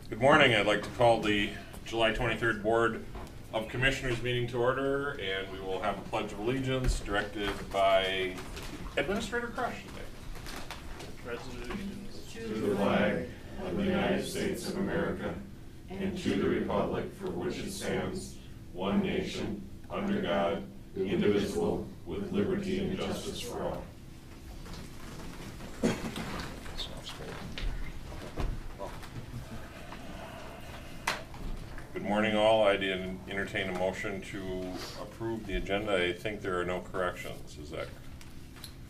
Good morning. I'd like to call the July 23rd Board of Commissioners meeting to order, and we will have a Pledge of Allegiance directed by Administrator Crush today. To the flag of the United States of America and to the republic for which it stands, one nation, under God, indivisible, with liberty and justice for all. Good morning, all. I did entertain a motion to approve the agenda. I think there are no corrections. Is that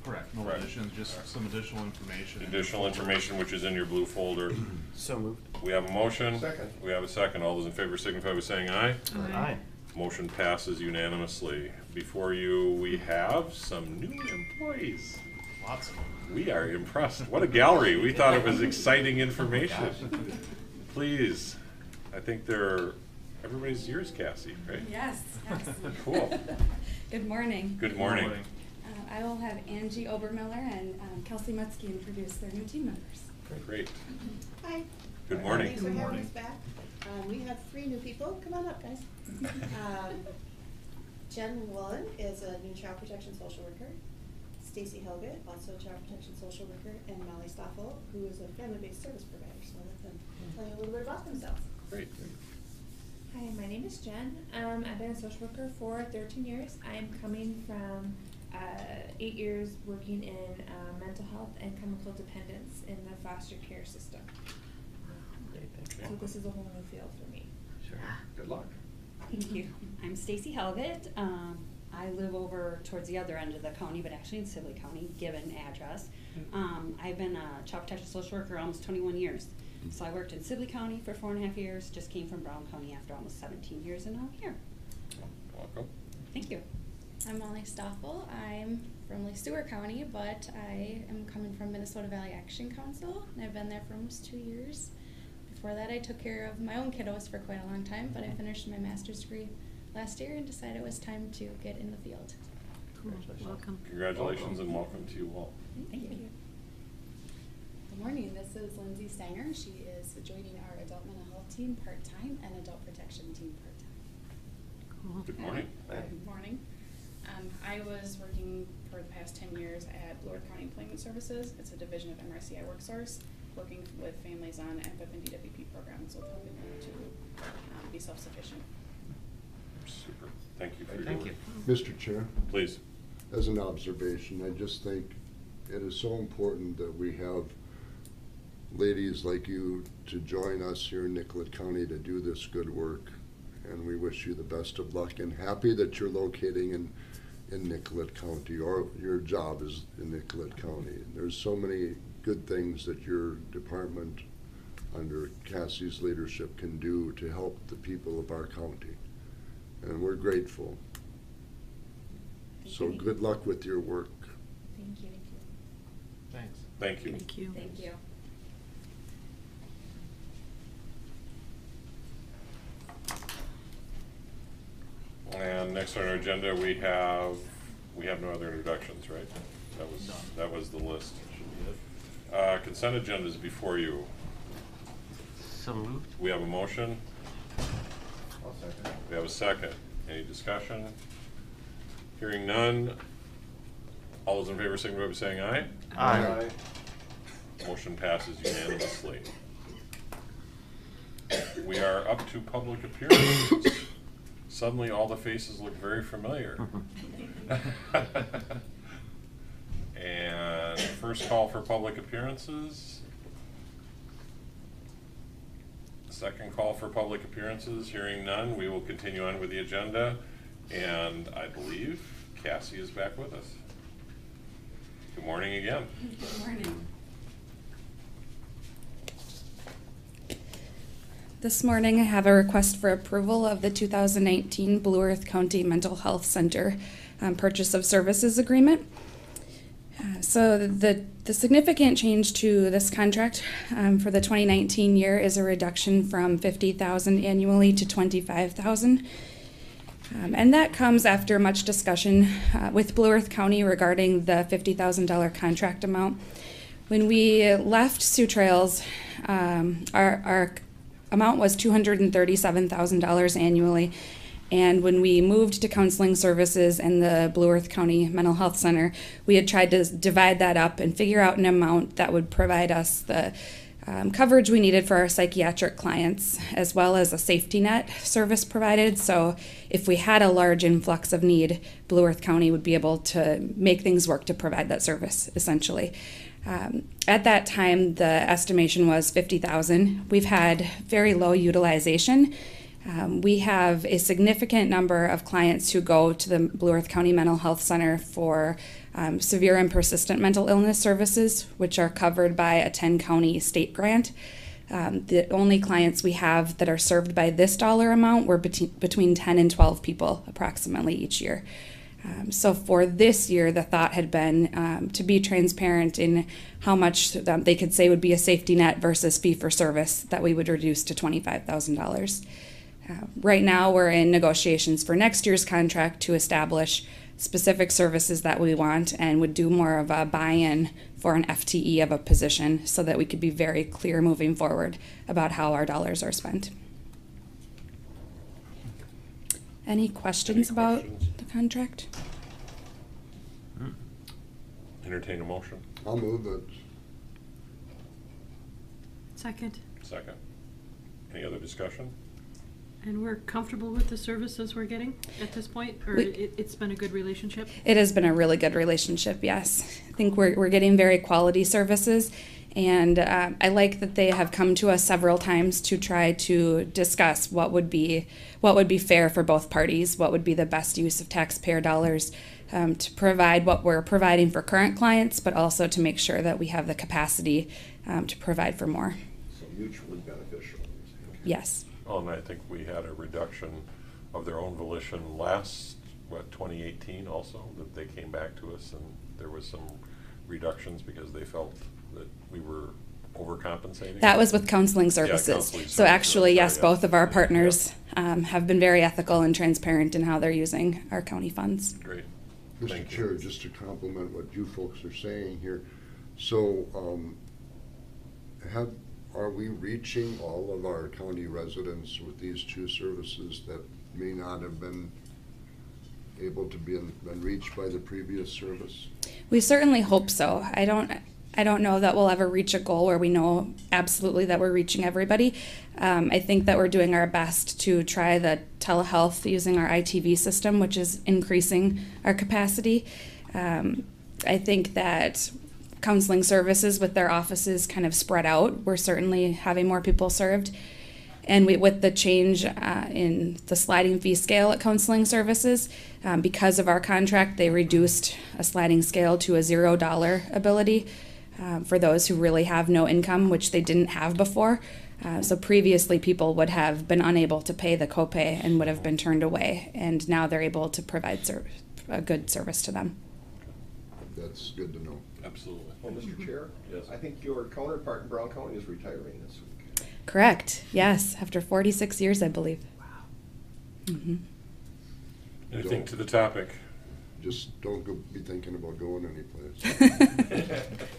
correct? No additions, just some additional information. Additional information, which is in your blue folder. So moved. We have a motion. Second. We have a second. All those in favor signify by saying aye. Aye. Motion passes unanimously. Before you, we have some new employees. Lots of them. We are impressed. What a gallery. We thought it was exciting information. Please. I think everybody's yours, Cassie, right? Yes. Cool. Good morning. Good morning. I will have Angie Obermiller and Kelsey Mutzke introduce their new team members. Great. Hi. Good morning. Thanks for having us back. We have 3 new people. Come on up, guys. Jen Woolen is a new child protection social worker. Stacy Helget, also a child protection social worker, and Molly Stoffel, who is a family-based service provider. So I'll let them tell you a little bit about themselves. Great. Hi, my name is Jen. I've been a social worker for 13 years. I'm coming from 8 years working in mental health and chemical dependence in the foster care system. So this is a whole new field for me. Sure. Good luck. Thank you. I'm Stacy Helget. I live over towards the other end of the county, but actually in Sibley County, given address. I've been a child protection social worker almost 21 years. So I worked in Sibley County for 4.5 years, just came from Brown County after almost 17 years, and now I'm here. Welcome. Thank you. I'm Molly Stoffel. I'm from Lake Stewart County, but I am coming from Minnesota Valley Action Council, and I've been there for almost 2 years. Before that, I took care of my own kiddos for quite a long time, but I finished my master's degree last year and decided it was time to get in the field. Cool. Welcome. Congratulations and welcome to you all. Thank you. Good morning. This is Lindsay Stenger. She is joining our adult mental health team part-time and adult protection team part-time. Cool. Good morning. Good morning. I was working for the past 10 years at Blue Earth County Employment Services. It's a division of MRCI WorkSource, working with families on MPIP and DWP programs with helping them to be self-sufficient. Super. Thank you for your Thank work. you. Mr. Chair, Please. as an observation, I just think it is so important that we have ladies like you to join us here in Nicollet County to do this good work. And we wish you the best of luck and happy that you're locating in Nicollet County, or your job is in Nicollet County. There's so many good things that your department under Cassie's leadership can do to help the people of our county. And we're grateful. So good luck with your work. Thank you. Thanks. Thank you. Thank you. Thank you. And next on our agenda, we have no other introductions, right? That was the list. Consent agenda is before you. So moved. We have a motion. I'll second. We have a second. Any discussion? Hearing none. All those in favor signify by saying aye. Aye. Motion passes unanimously. We are up to public appearances. Suddenly all the faces look very familiar. And first call for public appearances. Second call for public appearances. Hearing none, we will continue on with the agenda. And I believe Cassie is back with us. Good morning again. Good morning. This morning I have a request for approval of the 2019 Blue Earth County Mental Health Center Purchase of Services Agreement. So the significant change to this contract for the 2019 year is a reduction from $50,000 annually to $25,000. And that comes after much discussion with Blue Earth County regarding the $50,000 contract amount. When we left Sioux Trails, our amount was $237,000 annually. And when we moved to counseling services and the Blue Earth County Mental Health Center, we had tried to divide that up and figure out an amount that would provide us the coverage we needed for our psychiatric clients, as well as a safety net service provided. So if we had a large influx of need, Blue Earth County would be able to make things work to provide that service, essentially. At that time, the estimation was $50,000. We've had very low utilization. We have a significant number of clients who go to the Blue Earth County Mental Health Center for severe and persistent mental illness services, which are covered by a 10-county state grant. The only clients we have that are served by this dollar amount were between 10 and 12 people approximately each year. So for this year, the thought had been to be transparent in how much they could say would be a safety net versus fee-for-service, that we would reduce to $25,000. Right now, we're in negotiations for next year's contract to establish specific services that we want, and would do more of a buy-in for an FTE of a position so that we could be very clear moving forward about how our dollars are spent. Any questions about the contract? Entertain a motion. I'll move it. Second. Second. Any other discussion? And we're comfortable with the services we're getting at this point? Or it's been a good relationship? It has been a really good relationship, yes. I think we're getting very quality services, and I like that they have come to us several times to try to discuss what would be fair for both parties, what would be the best use of taxpayer dollars to provide what we're providing for current clients, but also to make sure that we have the capacity to provide for more. So mutually beneficial. Yes. Oh, and I think we had a reduction of their own volition last, 2018 also, that they came back to us and there was some reductions because they felt that we were overcompensating. That was with counseling services. counseling So services, actually, yes, sorry, both of our partners have been very ethical and transparent in how they're using our county funds. Great. Mr. Thank Chair, you. just to compliment what you folks are saying here, so are we reaching all of our county residents with these two services that may not have been able to been reached by the previous service? We certainly hope so. I don't know that we'll ever reach a goal where we know absolutely that we're reaching everybody. I think that we're doing our best to try the telehealth using our ITV system, which is increasing our capacity. I think that counseling services with their offices kind of spread out, we're certainly having more people served. And with the change in the sliding fee scale at counseling services, because of our contract, they reduced a sliding scale to a $0 ability for those who really have no income, which they didn't have before. So previously, people would have been unable to pay the copay and would have been turned away, and now they're able to provide a good service to them. That's good to know. Absolutely. Well, Mr. Chair? Yes. I think your counterpart in Brown County is retiring this week. Correct. Yes, after 46 years, I believe. Wow. Mm-hmm. Anything to the topic? Just don't be thinking about going anyplace.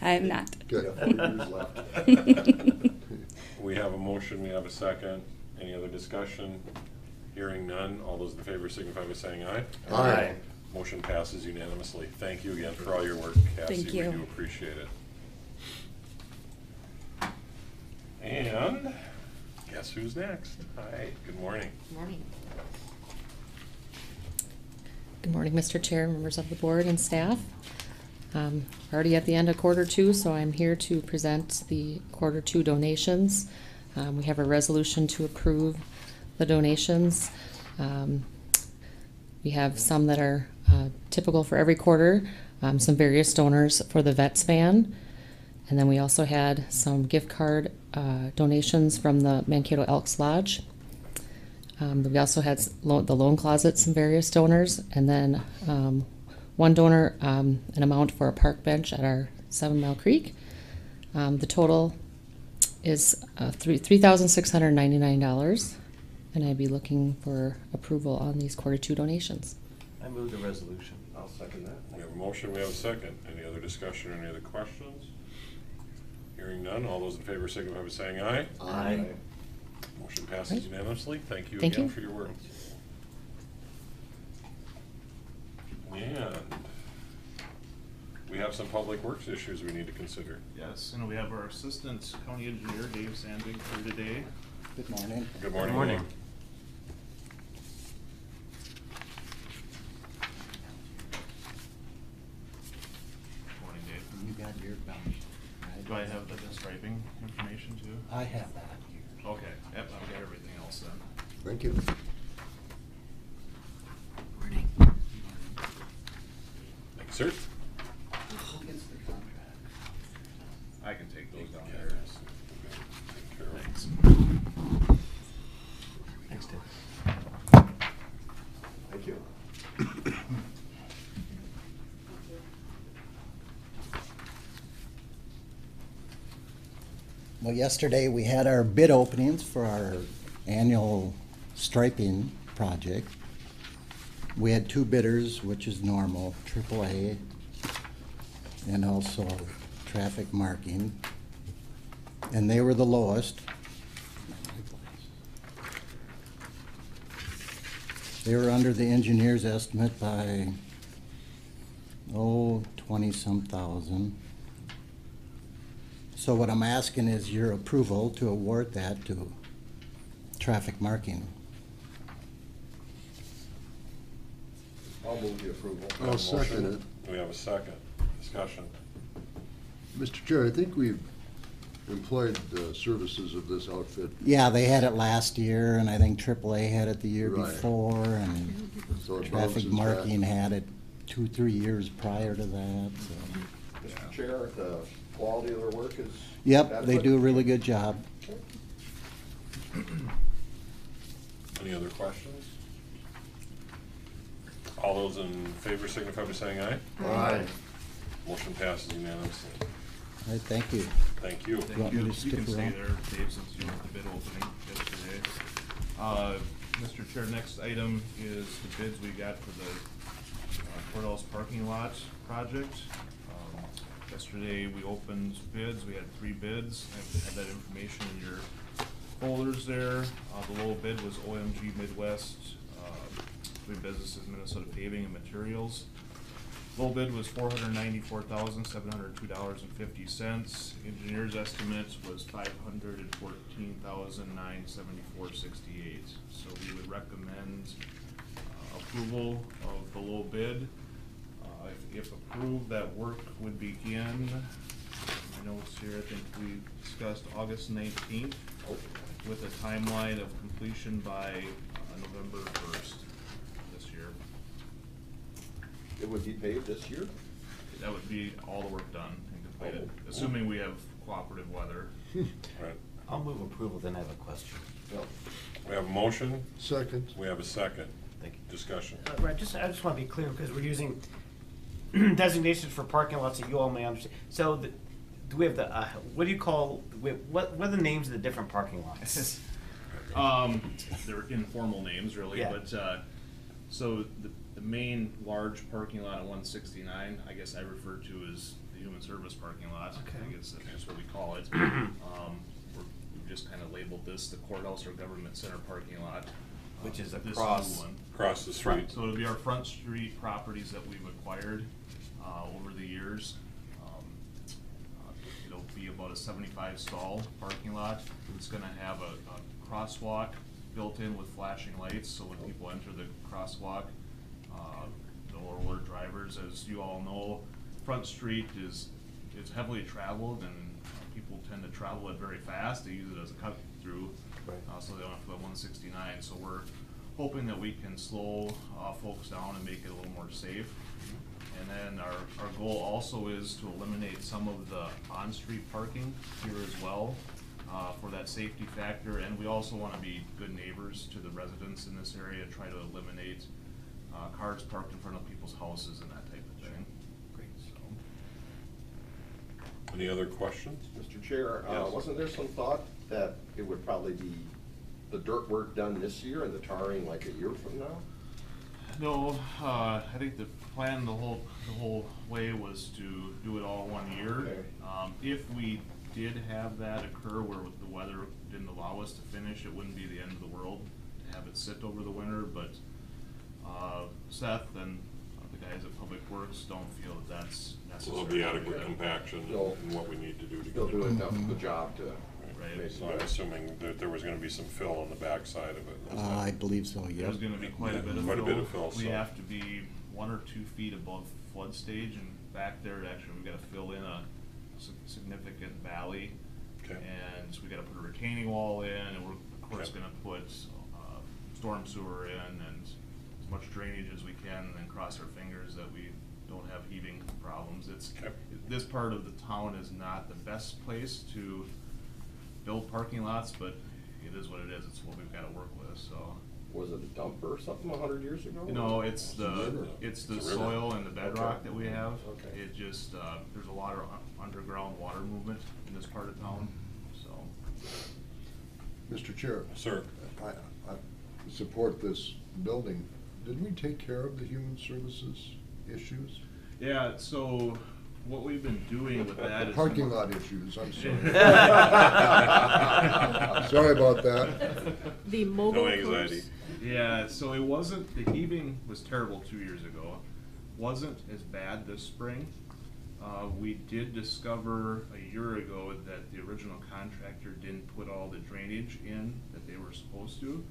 I am not. Okay. We got 4 years left. We have a motion, we have a second. Any other discussion? Hearing none, all those in favor signify by saying aye. Aye. Motion passes unanimously. Thank you again for all your work, Cassie. Thank you. We do appreciate it. And guess who's next? Hi, good morning. Morning. Good morning, Mr. Chair, members of the board and staff. Already at the end of Q2, so I'm here to present the Q2 donations. We have a resolution to approve the donations. We have some that are typical for every quarter, some various donors for the Vets Van, and then we also had some gift card donations from the Mankato Elks Lodge. We also had the Loan Closet, some various donors, and then one donor, an amount for a park bench at our 7 Mile Creek. The total is $3,699, and I'd be looking for approval on these Q2 donations. I move the resolution. I'll second that. We have a motion, we have a second. Any other discussion or any other questions? Hearing none, all those in favor signify by saying aye. Aye. Motion passes Great. unanimously. Thank you Thank again you. for your work. And we have some public works issues we need to consider. Yes, and we have our Assistant County Engineer, Dave Sandvig, here today. Good morning. Good morning. Morning. Morning, Dave. You got your voucher. Do I have the striping information too? I have that here. Okay, yep, I've got everything else then. Thank you. Morning. Thank you, sir. Who gets the contract? I can take those down Yeah, there. take care of it. Thanks. Thanks, Dave. Thank you. Well, yesterday we had our bid openings for our annual striping project. We had two bidders, which is normal, AAA and also traffic marking. And they were the lowest. They were under the engineer's estimate by, 20-some thousand. So what I'm asking is your approval to award that to traffic marking. I'll move the approval. We have a I'll second motion. it. We have a second. Discussion. Mr. Chair, I think we've employed the services of this outfit, Yeah, they had it last year, and I think AAA had it the year Right. before, and so it traffic bounces marking back. had it 2-3 years prior to that, so. Mr. Chair, the quality of their work is Yep, they adequate? do a really good job. Any other questions? All those in favor signify by saying aye. Aye. Motion passes unanimously. All right, thank you. Thank you. want Thank me you. to You stick can stay around? there, Dave, since you were at the bid opening yesterday. Mr. Chair, next item is the bids we got for the courthouse parking lot project. Yesterday, we opened bids, we had 3 bids, I had that information in your folders there. The low bid was OMG Midwest, doing business as Minnesota Paving and Materials. Low bid was $494,702.50. Engineer's estimate was $514,974.68. So we would recommend approval of the low bid. If approved, that work would begin, my notes here, I think we discussed August 19th, with a timeline of completion by November 1st this year. It would be paid this year? That would be all the work done and completed, assuming we have cooperative weather. Right. I'll move approval, then I have a question. No. We have a motion. Second. We have a second. Thank you. Discussion. Right, I just want to be clear, because we're using designations for parking lots that you all may understand. So, do we have the, what do you call, what are the names of the different parking lots? They're informal names, really, Yeah. but, so the main large parking lot at 169, I guess I refer to as the human service parking lot. Okay. I guess that's what we call it. We've just kind of labeled this the courthouse or government center parking lot. Which is This new across- one. Across the street. So it'll be our front street properties that we've acquired, over the years. It'll be about a 75 stall parking lot. It's gonna have a crosswalk built in with flashing lights, so when people enter the crosswalk, they'll alert drivers. As you all know, Front Street is heavily traveled, and people tend to travel it very fast. They use it as a cut through, so they don't have to go at 169. So we're hoping that we can slow folks down and make it a little more safe. And then our goal also is to eliminate some of the on-street parking here as well, for that safety factor. And we also want to be good neighbors to the residents in this area, try to eliminate cars parked in front of people's houses and that type of thing. Great. So, Any other questions? Mr. Chair, Yes. wasn't there some thought that it would probably be the dirt work done this year and the tarring like a year from now? No, I think the plan the whole way was to do it all 1 year. Okay. If we did have that occur where the weather didn't allow us to finish, it wouldn't be the end of the world to have it sit over the winter, but Seth and the guys at Public Works don't feel that that's So necessary. there'll be adequate compaction No. and what we need to do to They'll get do it. enough of the job to Right. make So I'm assuming that there was gonna be some fill on the backside of it. I believe so, yep. There's gonna be quite a bit of Quite a fill. bit of fill, We so- have to be 1 or 2 feet above flood stage, and back there, actually, we've gotta fill in a significant valley. Okay. And we gotta put a retaining wall in, and we're, of course, Okay. gonna put, storm sewer in, and as much drainage as we can, and then cross our fingers that we don't have heaving problems. Okay. This part of the town is not the best place to build parking lots, but it is what it is, it's what we've gotta work with, so. Was it a dump or something 100 years ago? No, it's a river. the It's a river. soil and the bedrock Okay. that we have. Okay. It just, there's a lot of underground water movement in this part of town, so. Mr. Chair. Sir, I support this building. Did we take care of the human services issues? Yeah, so what we've been doing with that is. Parking lot issues, I'm sorry. Sorry about that. The mobile no anxiety. course. Yeah, so it wasn't, the heaving was terrible 2 years ago. Wasn't as bad this spring. We did discover a year ago that the original contractor didn't put all the drainage in that they were supposed to.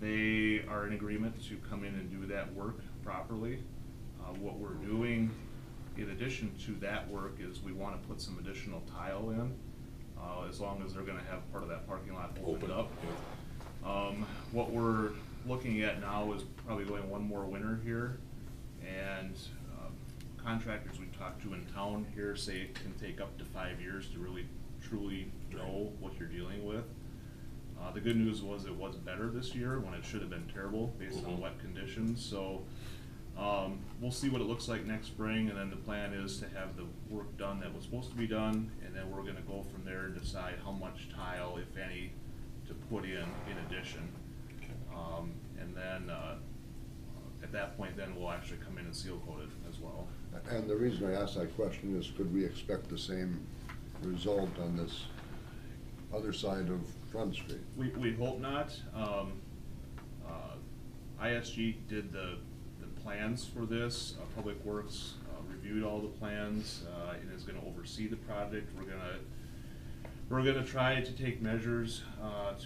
They are in agreement to come in and do that work properly. What we're doing, in addition to that work, is we want to put some additional tile in, as long as they're gonna have part of that parking lot opened up. What we're looking at now is probably going one more winter here, and contractors we've talked to in town here say it can take up to 5 years to really truly know what you're dealing with. The good news was it was better this year when it should have been terrible based on wet conditions, so we'll see what it looks like next spring, and then the plan is to have the work done that was supposed to be done, and then we're gonna go from there and decide how much tile, if any, to put in addition. And then, at that point, then we'll actually come in and seal coat it as well. And the reason I asked that question is, could we expect the same result on this other side of Front Street? We hope not. ISG did the plans for this. Public Works reviewed all the plans and is gonna oversee the project. We're gonna try to take measures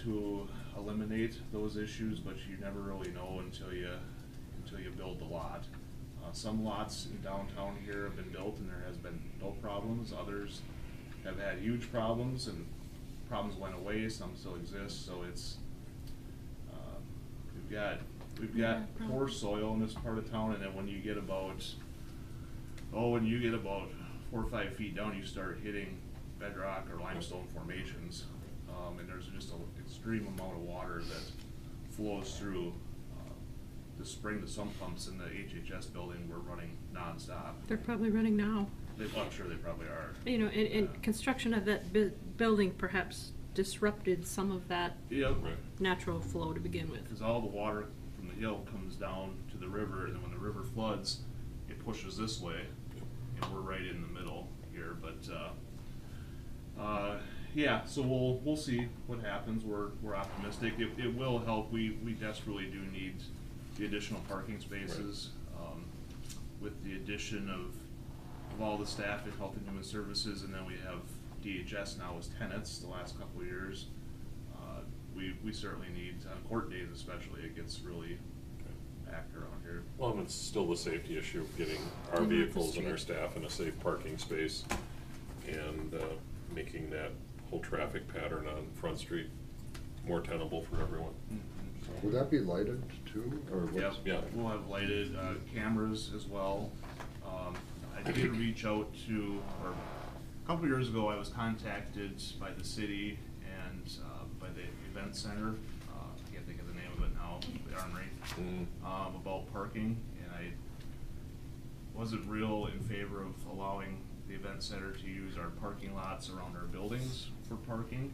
to eliminate those issues, but you never really know until you build the lot. Some lots in downtown here have been built and there has been no problems. Others have had huge problems, and problems went away, some still exist, so it's, we've got poor soil in this part of town, and then when you get about 4 or 5 feet down, you start hitting bedrock or limestone formations, and there's just an extreme amount of water that flows through. This spring, the sump pumps in the HHS building were running nonstop. They're probably running now. I'm sure they probably are. You know, and construction of that building perhaps disrupted some of that Yep. Right. natural flow to begin with. Because all the water from the hill comes down to the river, and then when the river floods, it pushes this way, and we're right in the middle here, but, yeah, so we'll see what happens. We're optimistic. It will help. We desperately do need the additional parking spaces, with the addition of all the staff in Health and Human Services, and then we have DHS now as tenants the last couple of years. We certainly need, on court days especially, it gets really packed around here. Well, and it's still the safety issue of getting our Clean up the vehicles and our street. staff in a safe parking space, and making that whole traffic pattern on Front Street more tenable for everyone. Would that be lighted too, or what's? Yep, Yeah. we'll have lighted cameras as well. I did reach out to, or a couple of years ago, I was contacted by the city and by the event center, I can't think of the name of it now, the Armory, about parking, and I wasn't real in favor of allowing the event center to use our parking lots around our buildings for parking,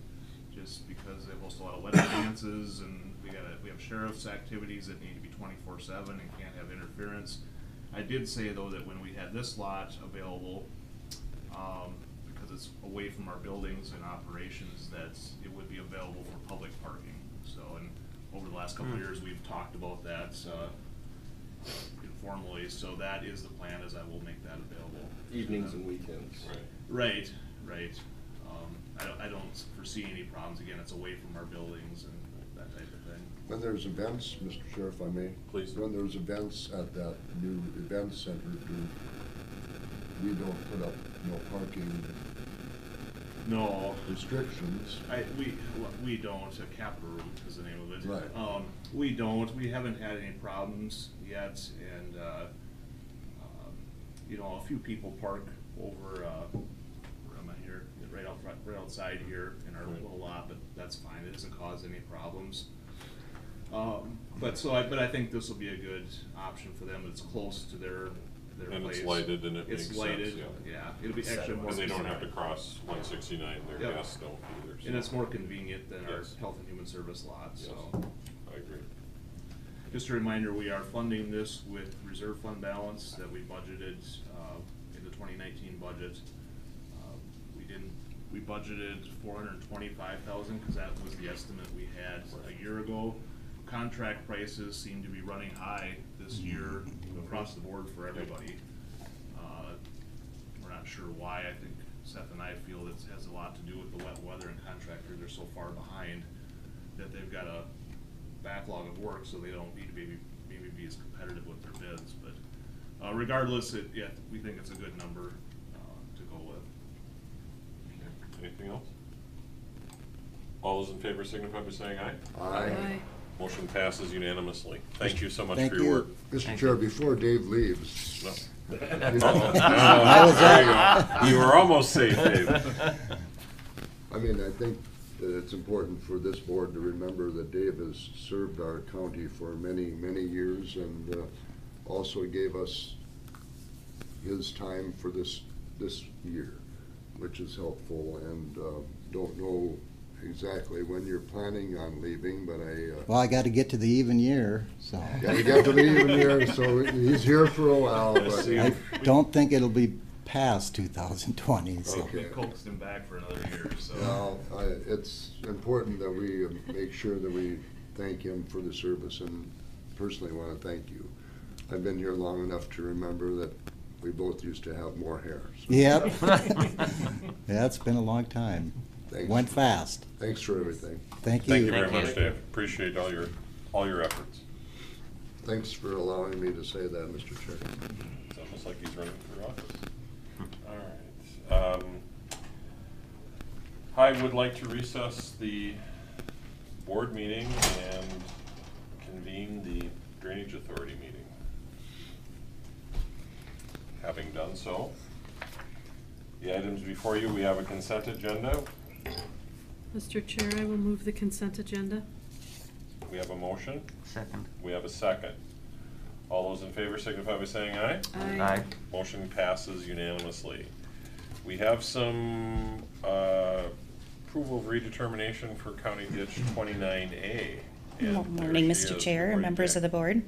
just because they host a lot of wedding dances, and we have sheriff's activities that need to be 24/7 and can't have interference. I did say though that when we had this lot available, because it's away from our buildings and operations, that it would be available for public parking. So, and over the last couple of years, we've talked about that, informally, so that is the plan, is I will make that available. Evenings and weekends. Right. I don't foresee any problems. Again, it's away from our buildings and that type of thing. When there's events, Mr. Chair, if I may. Please. When there's events at that new event center, we don't put up no parking No. restrictions. We don't. Capital Route is the name of it. Right. We don't. We haven't had any problems yet, and a few people park over. Where am I here? Right out front, right outside here in our little lot, but that's fine. It doesn't cause any problems. But I think this will be a good option for them. It's close to their And place. it's lighted and it makes It's sense, lighted, yeah. It'll be extra more. Because they don't have to convenient. cross 169, their Yep. guests don't either. And so. it's more convenient than our Yes. Health and Human Service lot, so. Yes, I agree. Just a reminder, we are funding this with reserve fund balance that we budgeted, in the 2019 budget. We budgeted $425,000, cause that was the estimate we had a year ago. Contract prices seem to be running high this year across the board for everybody. We're not sure why. I think Seth and I feel it has a lot to do with the wet weather, and contractors are so far behind that they've got a backlog of work, so they don't need to maybe be as competitive with their bids. But regardless, we think it's a good number to go with. Okay. Anything else? All those in favor signify by saying aye. Aye. Motion passes unanimously. Thank you so much Thank for your you. work. Mr. Chair, before Dave leaves. No. I was There you go. You were almost safe, Dave. I mean, I think that it's important for this board to remember that Dave has served our county for many, many years, and also gave us his time for this year, which is helpful, and don't know exactly when you're planning on leaving, but Well, I got to get to the even year, so. gotta get to the even year, so he's here for a while, but. I don't think it'll be past 2020, so. Okay. We coaxed him back for another year, so. Well, it's important that we make sure that we thank him for the service, and personally want to thank you. I've been here long enough to remember that we both used to have more hair. So. Yep. Yeah, it's been a long time. Thanks. Went fast. Thanks for everything. Thank you. Thank you very much, Dave. Appreciate all your efforts. Thanks for allowing me to say that, Mr. Chair. It's almost like he's running for office. All right. I would like to recess the board meeting and convene the Drainage Authority meeting. Having done so, the items before you, we have a consent agenda. Mr. Chair, I will move the consent agenda. We have a motion. Second. We have a second. All those in favor signify by saying aye. Aye. Motion passes unanimously. We have some approval of redetermination for County Ditch 29A. Good And morning, there she Mr. is. Chair Good and morning, members Jack. of the board.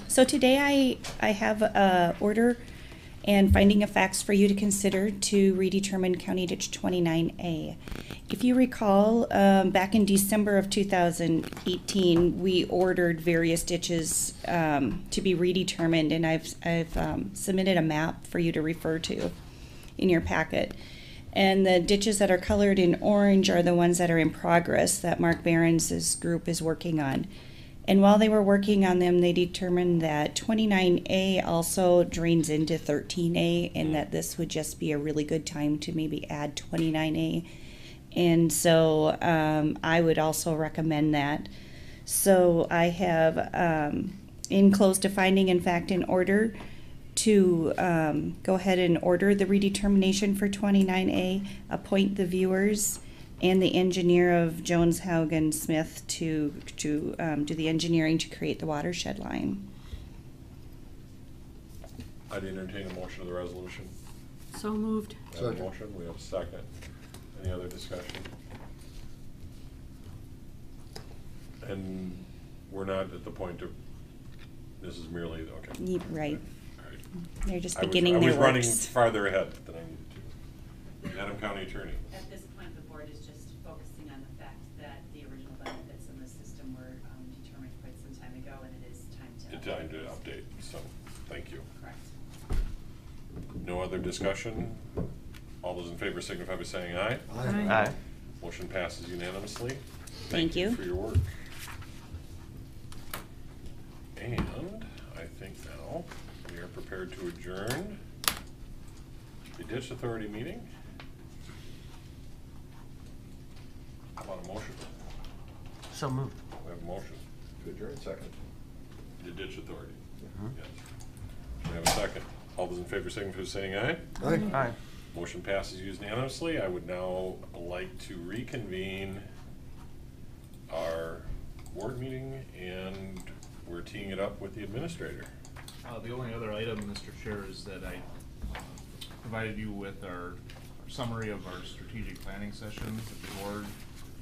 So today I have a order and finding of facts for you to consider to redetermine County Ditch 29A. If you recall, back in December of 2018, we ordered various ditches to be redetermined, and I've submitted a map for you to refer to in your packet. And the ditches that are colored in orange are the ones that are in progress that Mark Behrens' group is working on. And while they were working on them, they determined that 29A also drains into 13A, and that this would just be a really good time to maybe add 29A. And so I would also recommend that. So I have enclosed a finding in fact in order to go ahead and order the redetermination for 29A, appoint the viewers and the engineer of Jones, Haugen, Smith to do the engineering to create the watershed line. I'd entertain a motion of the resolution. So moved. We have a Second. motion, we have a second. Any other discussion? And we're not at the point of, this is merely, okay. Right. All right. They're just I was- beginning I their was running works. farther ahead than I needed to. Madam County Attorney. At this point, the board is just focusing on the fact that the original benefits in the system were determined quite some time ago, and it is time to It's time to update, so, thank you. Correct. No other discussion? All those in favor signify by saying aye. Aye. Aye. Motion passes unanimously. Thank you. For your work. And I think now we are prepared to adjourn the Ditch Authority meeting. How about a motion? So moved. We have a motion. To adjourn, second. The Ditch Authority. Yes. We have a second. All those in favor signify by saying aye. Aye. Aye. Motion passes unanimously. I would now like to reconvene our board meeting, and we're teeing it up with the administrator. The only other item, Mr. Chair, is that I provided you with our summary of our strategic planning session that the board,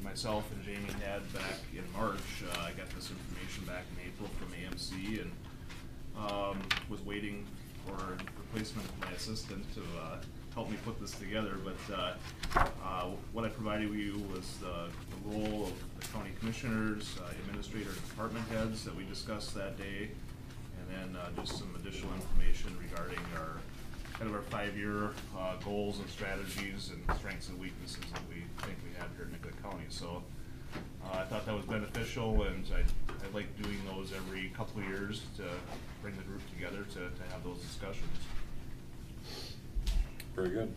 myself and Jamie had back in March. I got this information back in April from AMC and was waiting for a replacement of my assistant to help me put this together. But what I provided you was the role of the county commissioners, administrator, and department heads that we discussed that day, and then just some additional information regarding our kind of our 5-year goals and strategies and strengths and weaknesses that we think we have here in Nicollet County. So I thought that was beneficial, and I like doing those every couple of years to bring the group together to have those discussions. Very good.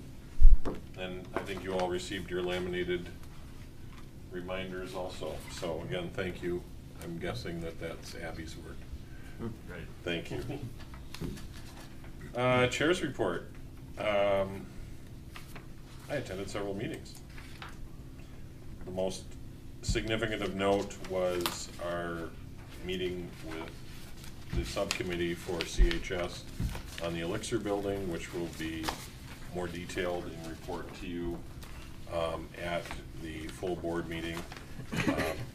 And I think you all received your laminated reminders also. So again, thank you. I'm guessing that that's Abby's work. Right. Thank you. Chair's report. I attended several meetings. The most significant of note was our meeting with the subcommittee for CHS on the Elixir building, which will be more detailed and report to you at the full board meeting.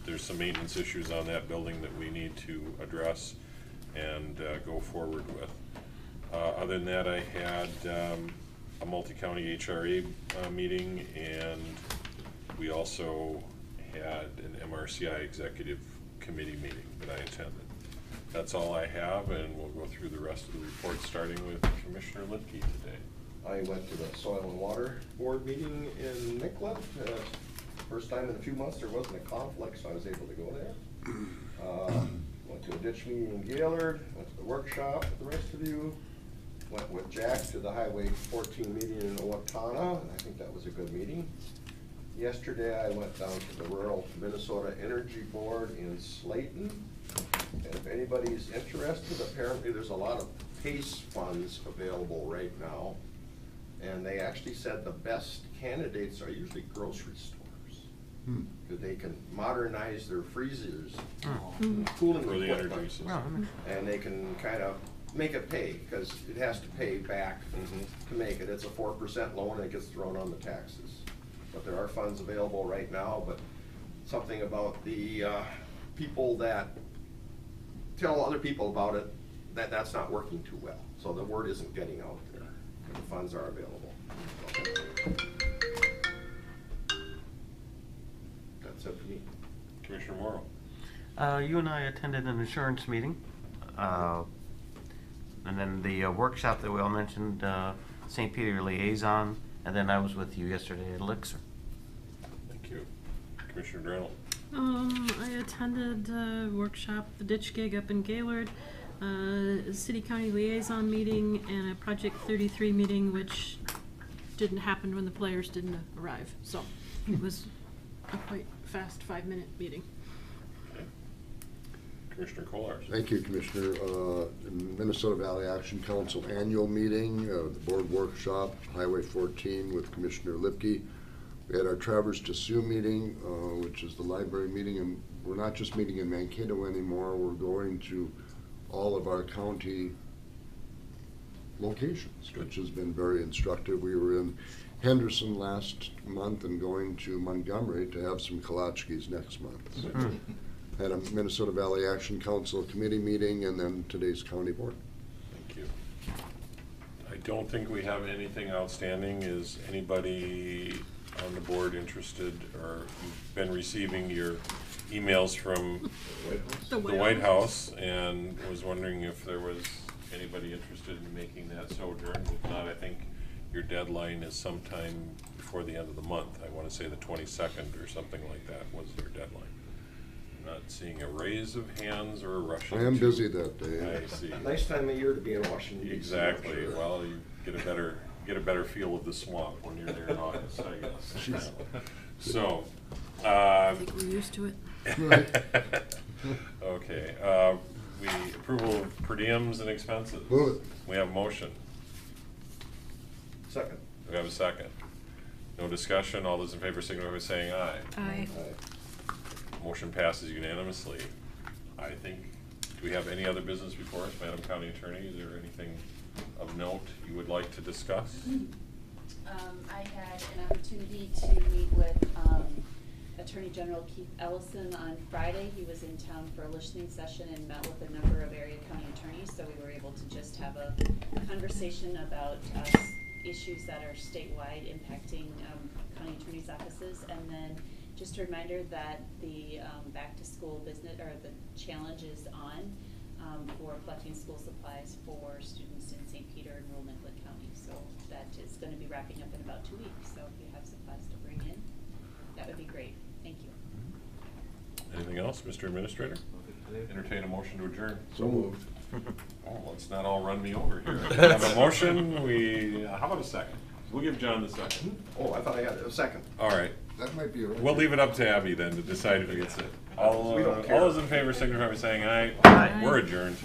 There's some maintenance issues on that building that we need to address and go forward with. Other than that, I had a multi-county HRA meeting, and we also had an MRCI executive committee meeting that I attended. That's all I have, and we'll go through the rest of the report, starting with Commissioner Lipke today. I went to the Soil and Water Board meeting in Nicollet. First time in a few months there wasn't a conflict, so I was able to go there. Went to a ditch meeting in Gaylord, went to the workshop with the rest of you. Went with Jack to the Highway 14 meeting in Owatonna, and I think that was a good meeting. Yesterday I went down to the Rural Minnesota Energy Board in Slayton. And if anybody's interested, apparently there's a lot of PACE funds available right now. And they actually said the best candidates are usually grocery stores. Because they can modernize their freezers, cooling For the energy equipment, system. and they can kind of make it pay, because it has to pay back to make it. It's a 4% loan and it gets thrown on the taxes. But there are funds available right now, but something about the people that tell other people about it, that's not working too well. So the word isn't getting out there. The funds are available. That's it for me. Commissioner Morrow. You and I attended an insurance meeting, and then the workshop that we all mentioned, St. Peter Liaison, and then I was with you yesterday at Elixir. Thank you. Commissioner Drell. I attended a workshop, the ditch gig up in Gaylord, a city county liaison meeting, and a Project 33 meeting, which didn't happen when the players didn't arrive. So it was a quite fast 5-minute meeting. Okay. Commissioner Kolars. Thank you, Commissioner. Minnesota Valley Action Council annual meeting, the board workshop, Highway 14 with Commissioner Lipke. We had our Traverse to Sioux meeting, which is the library meeting, and we're not just meeting in Mankato anymore. We're going to all of our county locations, which has been very instructive. We were in Henderson last month and going to Montgomery to have some kolaczkis next month. So had a Minnesota Valley Action Council committee meeting, and then today's county board. Thank you. I don't think we have anything outstanding. Is anybody on the board interested, or you've been receiving your emails from the White House, and was wondering if there was anybody interested in making that sojourn? If not, I think your deadline is sometime before the end of the month. I want to say the 22nd or something like that was your deadline. I'm not seeing a raise of hands or a rushing. I am busy that day. I see. Nice time of year to be in Washington. DC, Exactly. I'm sure. Well, you get a better feel of the swamp when you're there in August, I guess. Jeez. So, I think we're used to it. okay, we approval of per diems and expenses. Move it. We have a motion. Second. We have a second. No discussion. All those in favor signify by saying aye. Aye. Motion passes unanimously. I think, do we have any other business before us, Madam County Attorney? Is there anything of note you would like to discuss? I had an opportunity to meet with Attorney General Keith Ellison on Friday. He was in town for a listening session and met with a number of area county attorneys, so we were able to just have a conversation about issues that are statewide impacting county attorneys' offices. And then just a reminder that the back-to-school business, or the challenge is on for collecting school supplies for students in St. Peter and rural Nicollet County. So that is going to be wrapping up in about 2 weeks. So if you have supplies to bring in, that would be great. Thank you. Anything else, Mr. Administrator? Entertain a motion to adjourn. So moved. Oh, let's not all run me over here. We have a motion. How about a second? We'll give John the second. Oh, I thought I had a second. All right. That might be a. We'll leave it up to Abby then to decide if he gets it. All We don't care. those in favor signify by saying aye. Aye. We're adjourned.